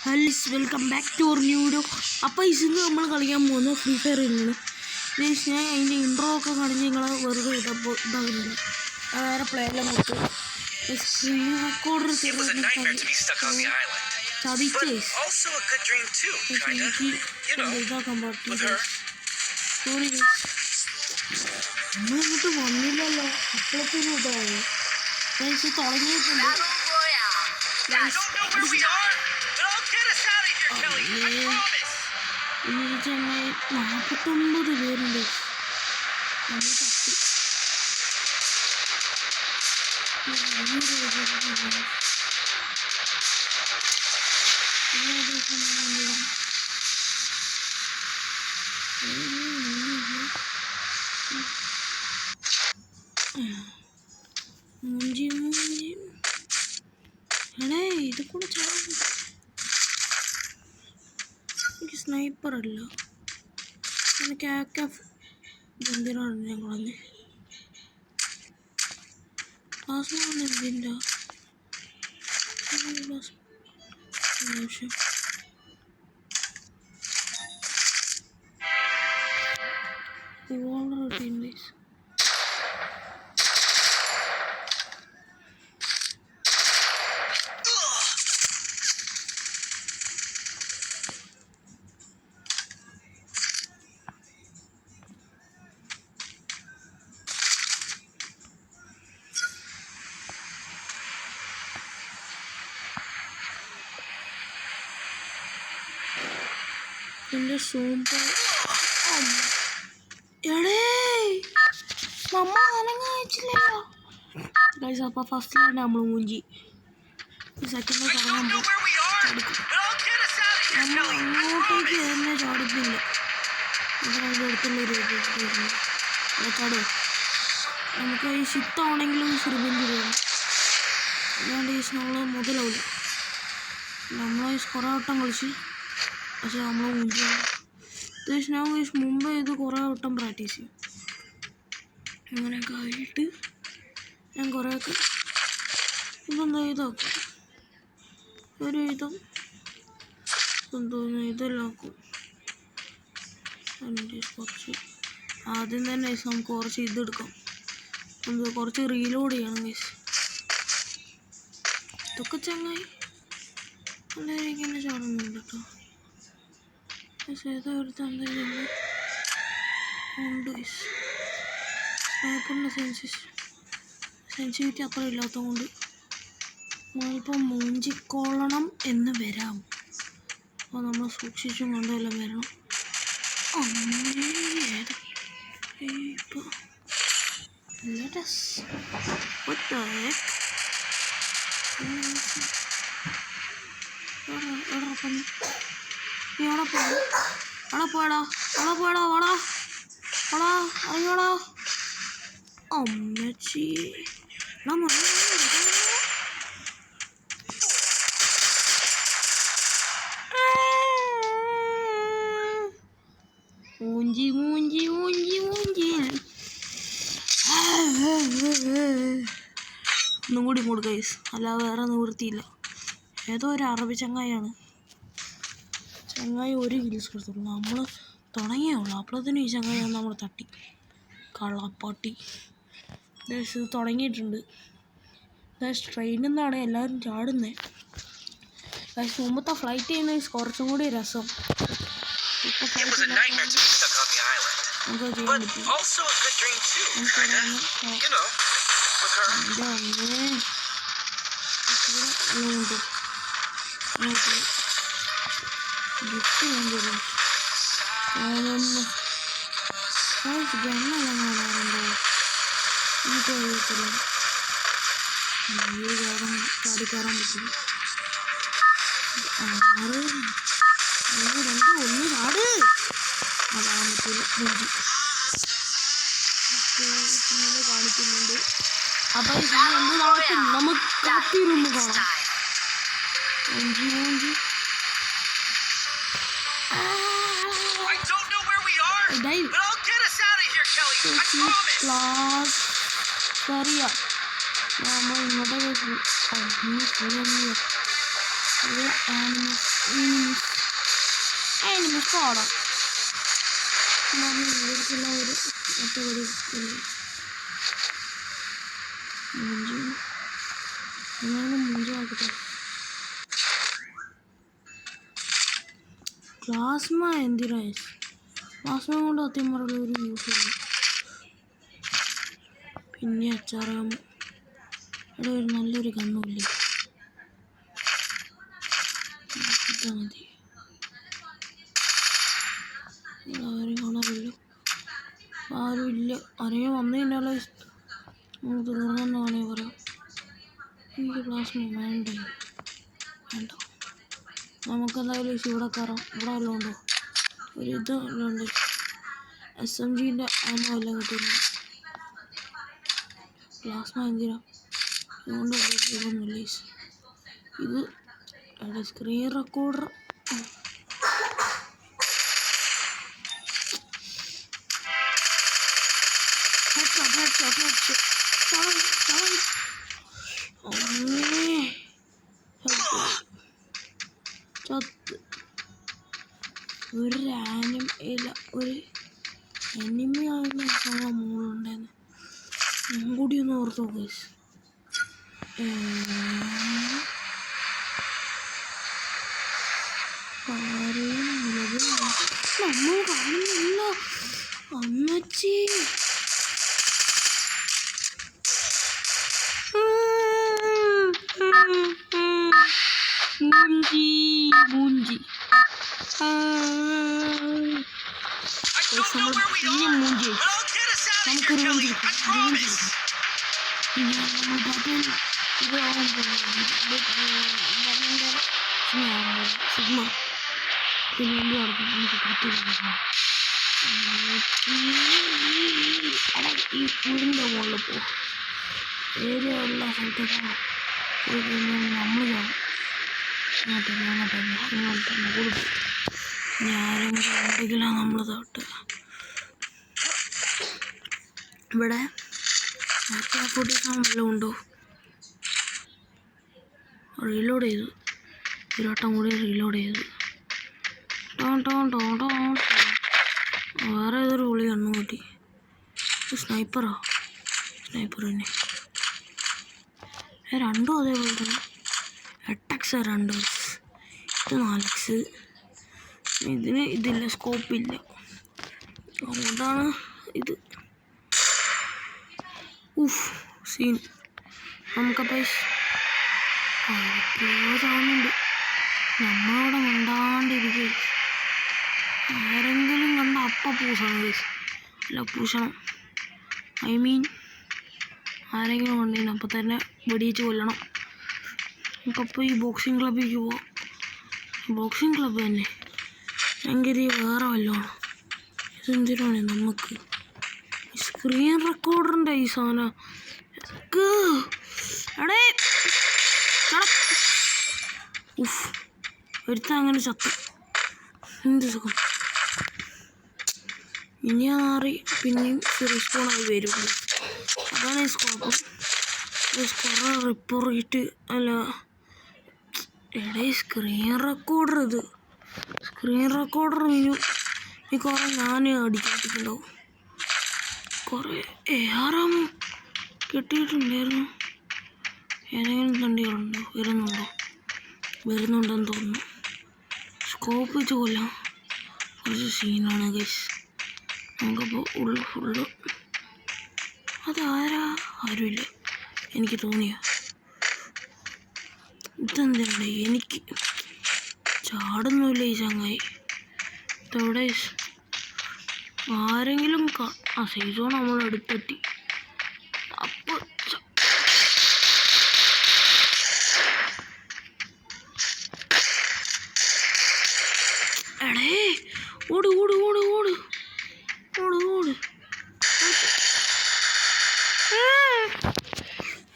ഹൽസ് welcome back to our new video. അപ്പോൾ ഇന്ന് നമ്മൾ കളിക്കാൻ പോകുന്നത് ഫ്രീ ഫയർ തന്നെയാണ്. ഞാൻ അതിൻ്റെ ഇൻട്രോ ഒക്കെ കാണിച്ച് നിങ്ങളെ വെറുതെ ഇതപ്പോൾ ഇതാവുന്നില്ല. വേറെ പ്ലേയിലെ മൊത്തം സ്ക്രീൻ റെക്കോർഡർ ചതിച്ചേ ഇതാക്കാൻ പറ്റില്ല. സോറി നമ്മളിങ്ങോട്ട് വന്നില്ലല്ലോ. അപ്പോഴത്തേനും ഇതാവും തുടങ്ങിയിട്ടുണ്ട്. ചെന്നൈ 49 പേരുണ്ട്. നമ്മൾ തട്ടി മൂഞ്ചി മൂഞ്ചി എടേ ഇത് കൂടെ ചാടും. എനിക്ക് സ്നൈപ്പർ അല്ല, എനിക്ക് എന്തിനാണ് ഞാൻ കളഞ്ഞ് ക്ലാസ്സിലാണ് എന്തിൻ്റെ ആവശ്യം. എൻ്റെ സൂപ്പർ എടേ നമ്മ അനങ്ങായിച്ചില്ലല്ലോ ഗൈസ്. അപ്പോൾ ഫസ്റ്റിലാണ് നമ്മൾ മൂഞ്ചി. സെക്കൻഡ് തുടങ്ങുമ്പോൾ നമ്മൾ അങ്ങോട്ടേക്ക് തന്നെ ചാടിപ്പില്ല. അതിൻ്റെ അടുത്തുള്ളൊരു ചാടും. നമുക്ക് ഈ ഷിത്താണെങ്കിലും റിവെഞ്ച് ചെയ്യണം. അല്ലാണ്ട് ഈ നമ്മൾ മുതലാവില്ല. നമ്മൾ കുറേ വട്ടം കളിച്ച് പക്ഷെ നമ്മൾ ഞാൻ മുമ്പേ ഇത് കുറേ വട്ടം പ്രാക്ടീസ് ചെയ്യും. അങ്ങനെയൊക്കെ ആയിട്ട് ഞാൻ കുറേയൊക്കെ ഇതെന്താ ഇതാക്കും. ഒരു വിധം എന്തോന്നു ഇതെല്ലാം ആക്കും. കുറച്ച് ആദ്യം തന്നെ നമുക്ക് കുറച്ച് ഇതെടുക്കാം. കുറച്ച് റീലോഡ് ചെയ്യണം ഗൈസ്. ഇതൊക്കെ ചങ്ങായി നല്ല രീതിക്ക് തന്നെ ചാടുന്നുണ്ട് കേട്ടോ. ഏതാ ഒരു ഉണ്ട് സ്നൈപ്പറിൻ്റെ സെൻസിറ്റിവിറ്റി അത്ര ഇല്ലാത്തത് കൊണ്ട് നമ്മളിപ്പോൾ മൂഞ്ചിക്കൊള്ളണം എന്ന് വരാം. അപ്പോൾ നമ്മൾ സൂക്ഷിച്ചും കൊണ്ടെല്ലാം വരണം. ഇപ്പോൾ അയ്യോടാ അമ്മച്ചി മൂഞ്ചി മൂഞ്ചി മൂഞ്ചി മൂഞ്ചി ഒന്നും കൂടി ഇങ്ങോട്ട് ഗൈസ്. അല്ലാതെ വേറെ നിവൃത്തിയില്ല. ഏതോ ഒരു അറബി ചങ്ങായാണ്. ചങ്ങായി ഒരു കിൽസ് കൊടുത്തുള്ളൂ. നമ്മൾ തുടങ്ങിയേ ഉള്ളൂ. അപ്പോഴത്തേനും ഈ ചങ്ങായി നമ്മൾ തട്ടി കള്ളപ്പാട്ടി. ഇത് തുടങ്ങിയിട്ടുണ്ട്. ട്രെയിനിൽ നിന്നാണ് എല്ലാവരും ചാടുന്നത്. മുമ്പത്തെ ഫ്ലൈറ്റ് ചെയ്യുന്ന കുറച്ചും കൂടി രസം. ഇപ്പോൾ ചെയ്യാൻ പറ്റും. ഗണ്ണെല്ലാം കാണാറുണ്ടോ എനിക്ക് അറിയത്തില്ല. ചാടിക്കയറാൻ പറ്റില്ല. 6 1 2 1 ചാട്. അതാൻ പറ്റില്ല. മൂഞ്ചി കാണിക്കുന്നുണ്ട്. അപ്പം എന്ത് നടക്കും നമുക്ക് കാത്തിരുന്ന് കാണാം. മൂഞ്ചി മൂഞ്ചി ക്ലാസ് അറിയാം. നമ്മൾ ഇങ്ങോട്ടേക്ക് എനിമിസ് പാടാം ഇവർക്കുള്ള ഒരു ഒറ്റപടി മുഞ്ചാക്കട്ടെ. പ്ലാസ്മ എന്തിനാ? പ്ലാസ്മ കൊണ്ട് അത്യമാരുള്ള ഒരു യൂസ് ഇല്ല. പിന്നെ അച്ചാറാമ ഇവിടെ ഒരു നല്ലൊരു കണ്ണുമില്ല. മതി ആരും കാണാറില്ല, ആരുമില്ല. ആരെയും വന്നു കഴിഞ്ഞാൽ തീർന്നെന്ന് വേണേ പറയാം. എനിക്ക് പ്ലാസ്മ വേണ്ട. നമുക്കെന്തായാലും ഇവിടെ കയറാം. ഇവിടെ വല്ലതും ഉണ്ടോ? ഒരു ഇത് ഉണ്ട്, SMGൻ്റെ ആമോ എല്ലാം കിട്ടുന്നു. പ്ലാസ്മ എന്തിനാ? അതുകൊണ്ട് ഇതൊന്നുമില്ല. ഇത് സ്ക്രീൻ റെക്കോർഡർ. ഒരു ഒരു എനിമി ആയിരുന്ന മോളുണ്ടായിരുന്നു. ഞാൻ കൂടി ഒന്ന് ഓർത്തോ ഗൈസ്. നമ്മൾ കാണുന്നില്ല അമ്മച്ചി. മൂഞ്ചി പിന്നെ മൂഞ്ചി നമുക്കൊരു സിഗ്മ പിന്നെ നമുക്ക് കിട്ടില്ല. ഈ വീടിൻ്റെ മുകളിൽ പോ. ഏരിയ ഉള്ള സ്ഥലത്തേക്കാണ് നമ്മൾ ചാവും. അങ്ങോട്ടല്ല കൊടുക്കും. ഞാനെങ്കിലും എന്തെങ്കിലും നമ്മൾ തൊട്ട് ഇവിടെ വല്ലതും ഉണ്ടോ? റീലോഡ് ചെയ്തു. ഒരു വട്ടം കൂടി റീലോഡ് ചെയ്തു. വേറെ ഏതൊരു വിളി കണ്ണു കൂട്ടി. സ്നൈപ്പറാ? സ്നൈപ്പർ തന്നെ. രണ്ടും അതേപോലെ തന്നെ. 8x 2, ഇത് 4x. ഇതില്ല, സ്കോപ്പില്ല. അതുകൊണ്ടാണ് ഇത്. സീൻ. നമുക്കപ്പോൾ കാണുന്നുണ്ട്. നമ്മളവിടെ മിണ്ടാണ്ടിരിക്കുക. ആരെങ്കിലും കണ്ട അപ്പം പൂശണം ഗൈസ്. അല്ല പൂശണം, ആരെങ്കിലും കണ്ടില്ല അപ്പം തന്നെ വെടിയിച്ച് കൊല്ലണം. നമുക്കപ്പോൾ ഈ ബോക്സിംഗ് ക്ലബ്ബിലേക്ക് പോവാം. ബോക്സിംഗ് ക്ലബ്ബ് തന്നെ ഭയങ്കര വേറെ വല്ലതാണ്. ഇതെന്തിനാണ് നമുക്ക് സ്ക്രീൻ റെക്കോർഡറിൻ്റെ ഈ സാധനം? ഒരുത്ത അങ്ങനെ ചത്തു. എന്ത് സുഖം. ഇനി മാറി പിന്നെയും റെസ്പോണായി വരും. അതാണ് ഈ സ്കോപ്പ്. കുറേ റിപ്പോർട്ട് അല്ല സ്ക്രീൻ റെക്കോർഡർ. ഇത് സ്ക്രീൻ റെക്കോർഡർ ഈ കുറേ ഞാൻ അടിച്ചിട്ടുണ്ടാവും. കുറേ ആറാമോ കിട്ടിയിട്ടുണ്ടായിരുന്നു. ഏതെങ്കിലും തണ്ടികളുണ്ടോ? വരുന്നുണ്ടെന്ന് തോന്നുന്നു. സ്കോപ്പ് വെച്ച് കൊല്ലാം. കുറച്ച് സീനാണ് ഗൈസ്. നമുക്കപ്പോൾ ഫുള്ള് ആരുമില്ല എനിക്ക് തോന്നിയ. ഇതെന്താണ് എനിക്ക് ചാടുന്നില്ല ഈ ചങ്ങായി. ഇതവിടെ ആരെങ്കിലും സീസോൺ നമ്മൾ അടുത്തെത്തി. അപ്പോൾ ഓട് ഓട് ഓട് ഓട് ഓട് ഓട്.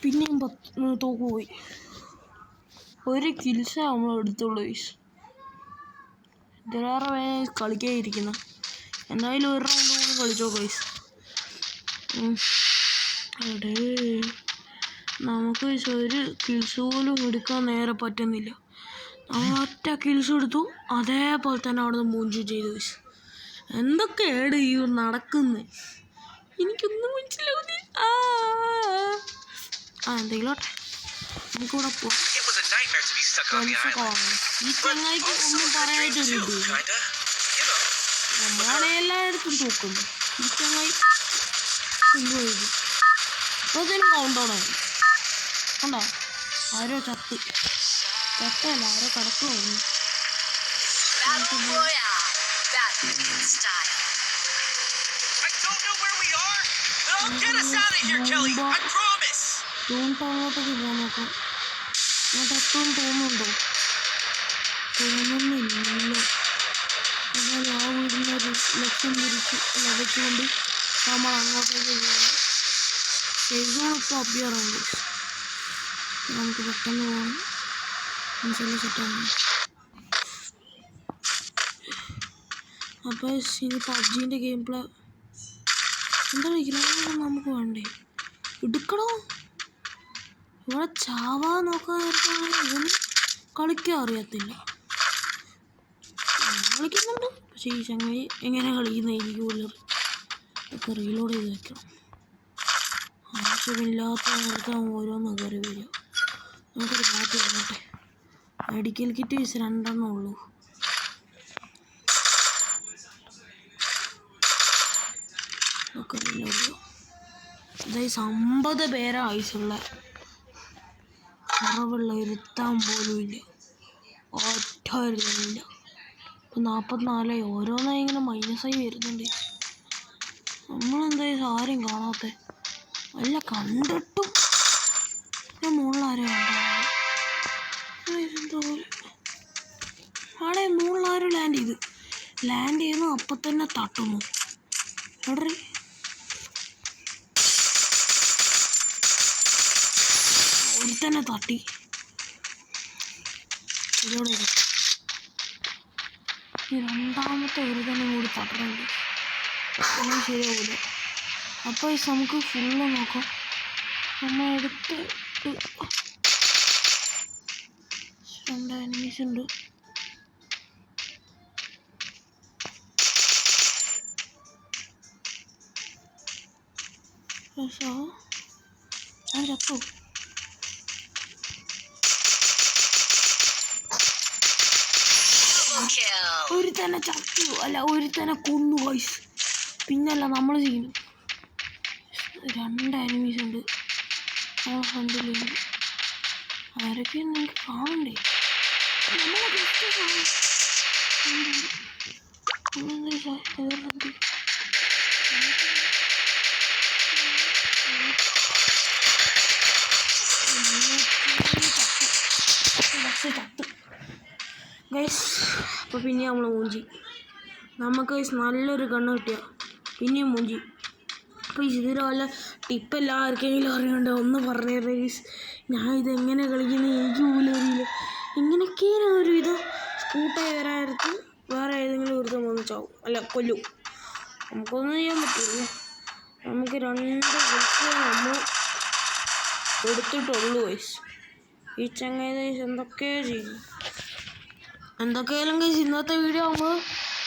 പിന്നെയും തോക്ക് പോയി. ഒരു കിൽസ നമ്മൾ എടുത്തുള്ളൂ. ഇതിലേറെ കളിക്കാതിരിക്കുന്നു. എന്തായാലും ഒരു റൗണ്ട് കൂടി കളിച്ചോ ഗൈസ്. നമുക്ക് ഒരു കിൽസ് പോലും എടുക്കാൻ നേരെ പറ്റുന്നില്ല. ഒറ്റ കിൽസ് എടുത്തു. അതേപോലെ തന്നെ അവിടെ നിന്ന് മൂഞ്ചു ചെയ്തു. എന്തൊക്കെയാണ് ഈ നടക്കുന്നത്? എനിക്കൊന്നും മനസ്സിലാവുന്നില്ല. എന്തെങ്കിലും നമുക്കിവിടെ പോവാം. ഈ ചങ്ങായിക്ക് ഒന്നും പറയാനായിട്ടൊരു നമ്മളാണ് എല്ലായിടത്തും തൂക്കുന്നു. ഈ ചങ്ങായി കൊണ്ടുപോയത് ഇപ്പോഴത്തേനും കൗണ്ടൗണായി. കണ്ടോ, ആരോ ചത്തല്ല, ആരോ കടക്ക് പോകുന്നു. അങ്ങോട്ടേക്ക് പോകാൻ നോക്കാം. അങ്ങോട്ട് എപ്പോഴും തോന്നുന്നുണ്ടോ? തോന്നുന്നില്ല. എന്നാൽ ആ വീടിൻ്റെ ഒരു ലക്ഷ്യം ലഭിച്ചുകൊണ്ട് നമ്മൾ അങ്ങോട്ടേക്ക് പോകണം. ശരിക്കും ഇപ്പോൾ അഭ്യാറുണ്ട്. നമുക്ക് പെട്ടെന്ന് പോകണം. മനസ്സിലെ സെറ്റാണ്. അപ്പോൾ ഇനി പബ്ജീൻ്റെ ഗെയിം പ്ലേ എന്താ കളിക്കണം നമുക്ക് വേണ്ടേ? എടുക്കണോ? ഇവിടെ ചാവാ നോക്കാതിരിക്കുകയാണെങ്കിൽ ഇതിന് കളിക്കാൻ അറിയത്തില്ല. കളിക്കുന്നുണ്ട്, പക്ഷേ ഈ ചങ്ങായി എങ്ങനെ കളിക്കുന്ന എനിക്ക് പോലും ഒക്കെ റീലോഡ് ചെയ്ത് വെക്കണം. ആവശ്യമില്ലാത്ത നേരത്തെ ഓരോന്ന് കയറി വരിക. നമുക്കൊരു ബാറ്റ് വന്നോട്ടെ. മെഡിക്കൽ കിറ്റ് 2 ഉള്ളൂ. ഒക്കെ റീലോഡ് ചെയ്യുക. അതായത് 50 പേരാ ആയുസുള്ള, കുറവുള്ള ഇരുത്താൻ പോലും ഇല്ല. ഒറ്റ ഇരുന്നില്ല. ഇപ്പം 44 ഓരോന്നായി ഇങ്ങനെ മൈനസായി വരുന്നുണ്ട്. നമ്മളെന്തായാലും ആരും കാണാത്ത അല്ല കണ്ടിട്ടും ഞാൻ മുകളിലാരും കണ്ടാണ്. എന്തോ ആടെ മുകളിലാരും ലാൻഡ് ചെയ്യുന്നു. അപ്പം തന്നെ തട്ടുന്നു. എവിടെ ഒരു തന്നെ തട്ടി. ഇതോടെ ഈ രണ്ടാമത്തെ ഒരു തന്നെ കൂടി തട്ടണുണ്ട്. ഒന്നും ശരിയാവില്ല. അപ്പോൾ നമുക്ക് ഫുള്ള് നോക്കാം. നമ്മൾ എടുത്ത് 2 എനിമീസ് ഉണ്ട്. ഞാൻ ചത്തു. ഒരു തന്നെ ചത്തു, അല്ല ഒരു തന്നെ കൊന്നു വോയിസ്. പിന്നല്ല നമ്മൾ ചെയ്യുന്നു. 2 എനിമീസ് ഉണ്ട് നമ്മളെ ഫ്രണ്ടിലുണ്ട്. ആരൊക്കെയാണ് നിങ്ങൾക്ക് കാണണ്ടേ? ഗൈസ് അപ്പോൾ പിന്നെ നമ്മൾ മൂഞ്ചി. നമുക്ക് നല്ലൊരു കണ്ണ് കിട്ടിയ പിന്നെയും മൂഞ്ചി. അപ്പോൾ ഇതിന് വല്ല ടിപ്പ് എല്ലാവർക്കെങ്കിലും അറിയണ്ടോ ഒന്ന് പറഞ്ഞു തരുന്നത് ഗൈസ്. ഞാൻ ഇതെങ്ങനെ കളിക്കുന്നത് എനിക്ക് പോലും അറിയില്ല. ഇങ്ങനെയൊക്കെയാണ് ഒരു ഇത് സ്കൂട്ടായി വരാനായിട്ട് വേറെ ഏതെങ്കിലും ഒരുത്തം വന്ന് ചാവും, അല്ല കൊല്ലും. നമുക്കൊന്നും ചെയ്യാൻ പറ്റില്ല. നമുക്ക് 2 ഗൾഫ് നമ്മൾ കൊടുത്തിട്ടുള്ളൂ ഗൈസ്. ഈ ചങ്ങായി എന്തൊക്കെയോ ചെയ്യും. എന്തൊക്കെയായാലും ഗൈസ് ഇന്നത്തെ വീഡിയോ നമ്മൾ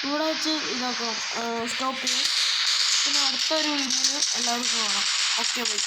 ഇവിടെ വെച്ച് ഇതാക്കാം, സ്റ്റോപ്പ് ചെയ്യും. പിന്നെ അടുത്തൊരു വീഡിയോയിൽ എല്ലാവർക്കും കാണാം. Okay bye.